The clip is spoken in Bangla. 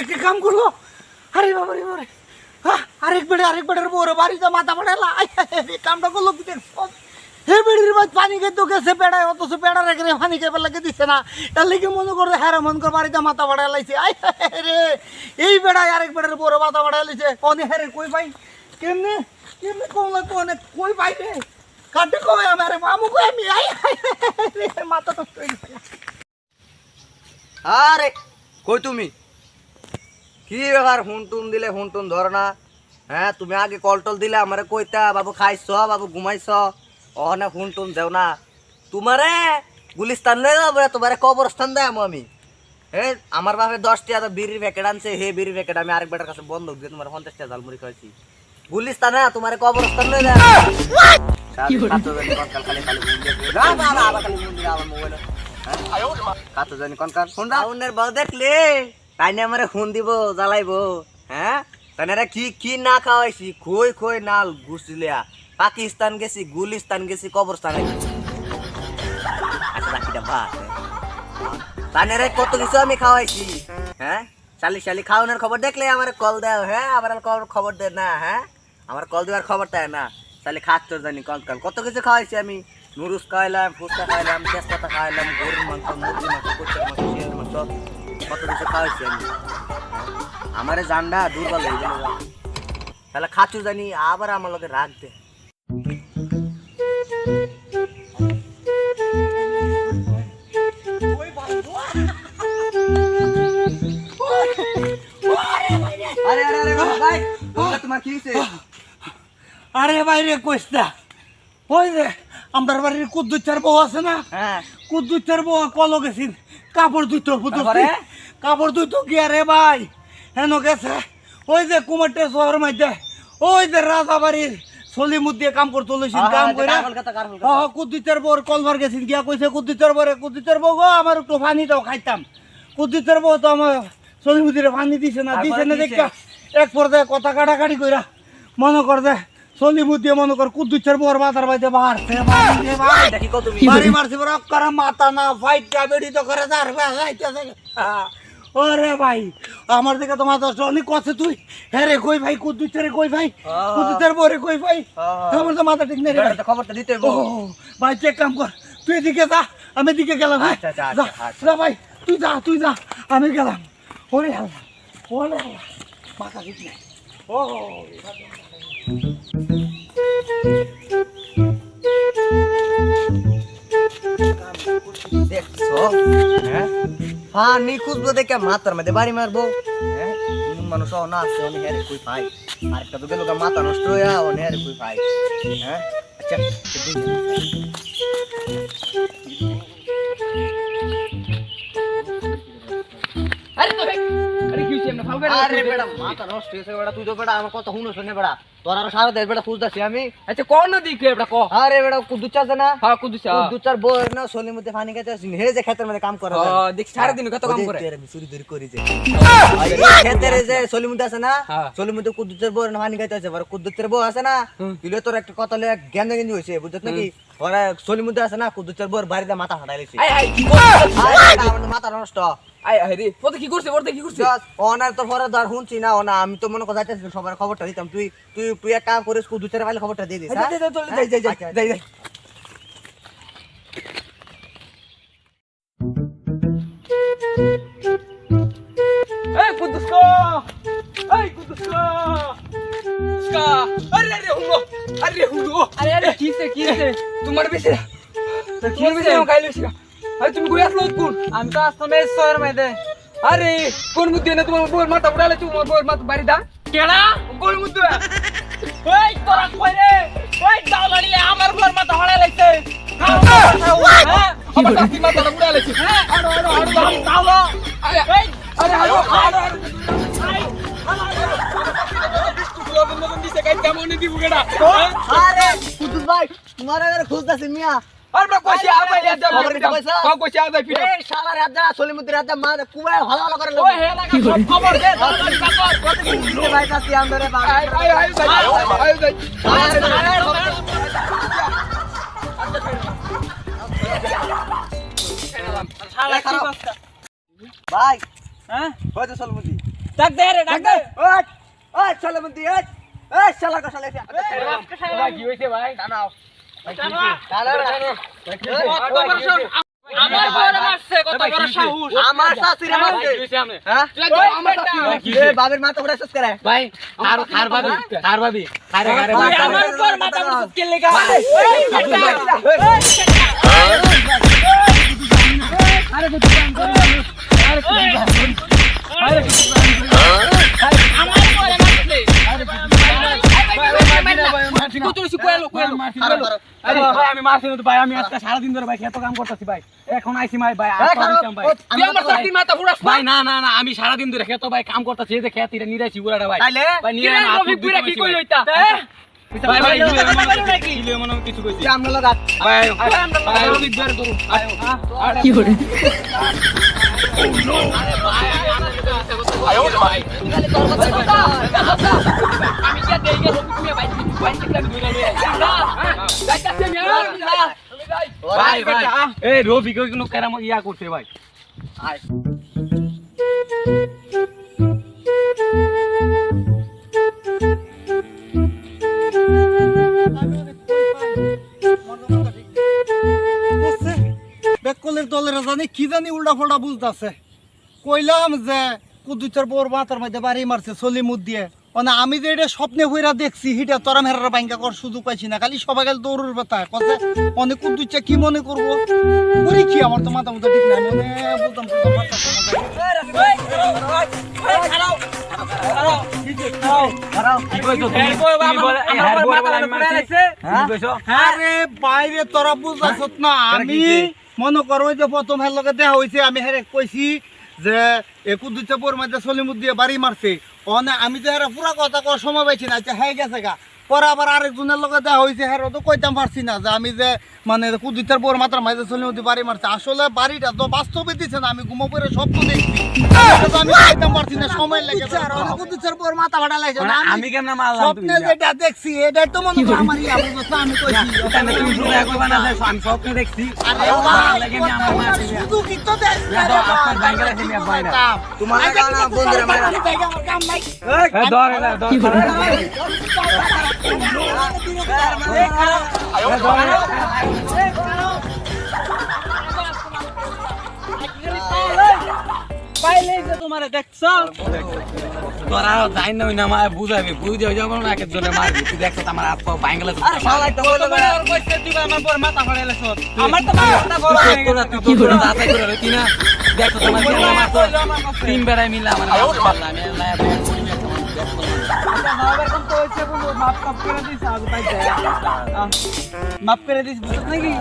একটি কাম করলো। আরে বাবা রে বাবা, আরেক বেড়ের বউরে বাড়িতে মাথা পড়ালা। কামটা করলো কি দেখছো? হে বেড়ির বাদ পানি খেতে গেছে বেড়ায়, অথচ বেড়া রেখে পানি খেয়ে লাগে দিচ্ছে না। এর লিগে মনে করে হ্যাঁ মন করে বাড়িতে মাথা পড়ায় লাইছে। রে এই বেড়ায় আরেক বেড়ের বউরে মাথা পড়ায় লাইছে। কনে হ্যাঁ রে কই ভাই কেমনে কেমনে কনে কই ভাই রে কাটে কই আমার মামু কই আমি মাথা নষ্ট হয়ে গেছে। আরে কই তুমি কি ব্যাপার? হুনটুন দিলে হুনটুন ধর না। হ্যাঁ তুমি আগে কলটল দিলে আমারে কইতা বাবু খাইছ বাবু ঘুমাইছ, ওখানে হুনটুন দেও না। তোমারে গুলিস্তান লয়ে যাবো, তোমারে কবরস্থান দেয় আমি। হে আমার বাপে 10 টাকা বিড়ির প্যাকেট আনছে, হে বিড়ির প্যাকেট আমি আরেক বেটার কাছে বন্ধক দিয়ে তোমার 50 টাকা ঝালমুড়ি খাইছি। গুলিস্তান না তোমারে কবরস্থান লয়ে যায়। দেখলে তাই না আমারে ফোন দিব জ্বালাইবো। হ্যাঁ তাই কি কি না খাওয়াইছি, খই খই নাল ঘুরছিলিয়া। পাকিস্তান গেছি, গুলিস্তান গেছি, কবরস্থানে গেছি। তাই কত কিছু আমি খাওয়াইছি। হ্যাঁ শালি শালি খাওয়ানোর খবর দেখলে আমার কল দেও। হ্যাঁ আমার খবর দে না। হ্যাঁ আমার কল দেওয়ার খবর দেয় না। তাহলে খাচ্ছ জানি কল কল কত কিছু খাওয়াইছি আমি। নুরুস খাওয়াইলাম, ফুচকা খাওয়াইলাম, তেজপাতা খাওয়াইলাম, গরুর মাংস, মুরগির মাংস, কুকুরের মাংস, শিয়ালের মাংস, কত কিছু খাওয়াইছি আমি। আমারে জান্ডা দুর্বল হয়ে গেল। তাহলে খাচ্ছু জানি আবার আমার লোকে রাখ দে। আরে আরে আরে ভাই তোমার কি হয়েছে? আরে বাইরে কইস না, ওই যে আমার বাড়ির কুদ্দুচার বউ আছে না, কুদ্দুচার বউ কল গেছিন কাপড় ধুইতো, কাপড় ধুইতো গিয়া রে ভাই হেন গেছে ওই যে কুমারটা শহর মধ্যে ওই যে রাজা বাড়ির সলিমুদ দিয়ে কাম করতে লইছিন, কাম করে কুদ্দুচার বউর কলবার গেছিন গিয়া কইছে কুদ্দুচার বউ গো আমার একটু পানি দাও খাইতাম। কুদ্দুচার বউ তো আমার সলিমুদিরে পানি দিছে না দেখা এক পর্যায়ে কথা কাটাকাটি কইরা মনে কর দে সলিমুদ দিয়ে মনে কর কুদ্দুচার বউর বাজার বাইতে বাড়ছে বাড়ি মারছে করে মাথা না ফাইটটা বেড়ি তো করে তার ওরে ভাই আমার দিকে তোমার দশ অনেক কথা তুই হ্যাঁ রে কই ভাই কুদ্দুচারে কই ভাই কুদ্দুচার বউরে কই ভাই আমার তো মাথা ঠিক নেই খবরটা দিতে ভাই চেক কাম কর তুই এদিকে যা আমি এদিকে গেলাম। যা ভাই তুই যা আমি গেলাম। ওরে আল্লাহ ওরে আল্লাহ মাথা ঠিক নেই। ও দেখছো পানি খুঁজবো দেখে মাথার মধ্যে বাড়ি মারবো। হ্যাঁ মানুষ না আছে অনেক হেরে কই পাই, আরেকটা তো গেল মাথা নষ্ট হয়ে অনেক হেরে কই পাই। হ্যাঁ আচ্ছা আরে বেটা মাথা নষ্ট হয়েছে বেটা, তুই তো বেটা আমার কথা শুনোস না বেটা, তোর আরো সারা দেশ বেটা খুঁজতেছি আমি। আচ্ছা কোন না দিকে বেটা কো? আরে বেটা কুদ্দুচার আছে না? হ্যাঁ কুদ্দুচার বউ না সলির মধ্যে পানি খেতে আসিনি, হে যে ক্ষেতের মধ্যে কাম করে। দেখ সারা দিন কত কাম করে চুরি ধরি করি যে ক্ষেতের যে সলির মধ্যে আছে না, সলির মধ্যে কুদ্দুচার বউ পানি খাইতে আছে। কুদ্দুচার বউ আছে না, তুই তোর একটা কথা লয়ে গেন্দা গেঞ্জি হয়েছে বুঝত নাকি? ওরা সলির মধ্যে আছে না, কুদ্দুচার বউর বাড়িতে মাথা ফাটাইছে। মাথা নষ্ট অনার তো পরে ধর শুনছি না ওনা, আমি তো মনে কথা সবার খবরটা দিতাম। তুই এক কাম করিস কুদ্দুচার পাইলে খবরটা দিয়ে দিস। তোমার বেশি তুমি কই আসলো কোন? আমি তো আসলাম এই শহর মধ্যে। আরে কোন মুদ্দে না তোমার বউর মাথা উড়ালে, তোমার বউর মাথা বাড়ি দা কেডা কোন মুদ্দে? ওই তোরা কই রে? ওই দাও লড়িলে আমার বউর মাথা উড়াইছে। আমার কাকি মাথা উড়াইছে। হ্যাঁ আরো দাও দাও। আরে এই আরে আরো আরে কুদ্দুস ভাই তোমার আগে খুঁজতাছি মিয়া। আমরা কইছি আবাই রাত যাব কইছি আবাই ফিরে এই শালা রাত যা সলির মধ্যে রাত যা মা কুবাই ভালো ভালো করে ওই হে লাগা খবর দে কত কি ভাই কাছে আমরা ভাই ভাই হ্যাঁ হয়তো সলমতি ডাক দে রে ডাক দে ওই ওই সলমতি ওই শালা কা শালা ভাই কি হইছে ভাই টানাও টানো টানাও কত বড় সাহস আমার বড় মারছে কত বড় সাহস আমার শাশুড়ি মারছে হ্যাঁ এ বাবার মাথা উড়াছস করে ভাই আর ভাবি আরে আমার উপর মাথা উড়াছস কে লেগা আরে কত আমি মারছি না তো ভাই আমি আজকে সারা দিন ধরে ভাই এত কাম করতেছি ভাই এখন আইছি ভাই ভাই ভাই না না না আমি সারা দিন ধরে খেতো ভাই কাম করতেছি এই যে খেত এটা নিরাইছি পুরাটা ভাই তাইলে ভাই নিরাই না আপনি পুরা কি কইলো এটা ভাই ভাই ইলে মনে কিছু কইছি আমরা লাগা ভাই ভাই অধিক ধরে ধরুন কি করে আমি কি দেই গেল তুমি ভাই ভাই কি আমি ধরে লই যাইতাছি আমি ভাই ভাই এই রফিক কোনো কেরাম ইয়া করতে ভাই আয় বেকলের দলের জানি কি জানি উল্টা ফোল্টা বুঝতেছে কইলাম যে কুদুচের বোর মাথার মধ্যে বাড়ি মারছে সলিমুদ দিয়ে মানে আমি যে এটা স্বপ্নে হইরা দেখছি হিটা তোরা মেহরা বাইঙ্গা কর সুযোগ পাইছি না খালি সবাই গেল দৌড়ের ব্যথা কথা অনেক কুদুচে কি মনে করবো করি কি আমার তো মাথা মুথা ঠিক নাই মনে বলতাম আরে বাইরে তোরা বুঝাছ না আমি মনে করো যে প্রথম হের লগে দেখা হয়েছে আমি হেরে কইছি যে কুদুচে বোর মধ্যে সলিমুদ দিয়ে বাড়ি মারছে অনে আমি তো হেরা পুরা কথা কর সময় পাইছি না আচ্ছা হয়ে গেছে গা পরে আবার আরেকজনের লগে দেখা হয়েছে হেরা তো কইতাম পারছি না যে আমি যে মানে কুদুচের বোর মাত্রা মাঝে সলিমুদ দিয়ে বাড়ি মারছে আসলে বাড়িটা তো বাস্তবে দিছে না আমি ঘুমো পরে স্বপ্ন দেখছি এটা তো আমি কইতাম পারছি না সময় লেগেছে আর কুদুচের বোর মাথা ফাটা লাগছে না আমি কেমনে মারলাম স্বপ্নে যেটা দেখছি এটাই তো মনে করো আমার ইয়া বুঝছ না আমি কইছি তুমি শুনে একবার বানাতে আমি স্বপ্নে দেখছি আরে লাগে আমি আমার মা শুধু কি তো দেখছি আপনার বাইঙ্গা রাখি না বাইরে তোমার গানা বন্ধুরা মারা আমার কাম নাই ধরে না ধরে পাইলে যে তোমারে দেখছ তোরা যাই না না মায় বুঝাবি বুঝে যাবো না এক জনে মারবি তুই দেখছ আমার হাত পা বাইঙ্গলা আরে শালা তো বলে বড় কইছে তুই আমার পর মাথা ফাড়াইলে সব আমার তো মাথা বড় হয়ে গেছে তুই তো দাঁতাই করে রইতি না দেখছ তোমার কি মাথা তিন বেড়াই মিলে আমার মাথা আমি না মাফ করে দিস বুঝছ নাকি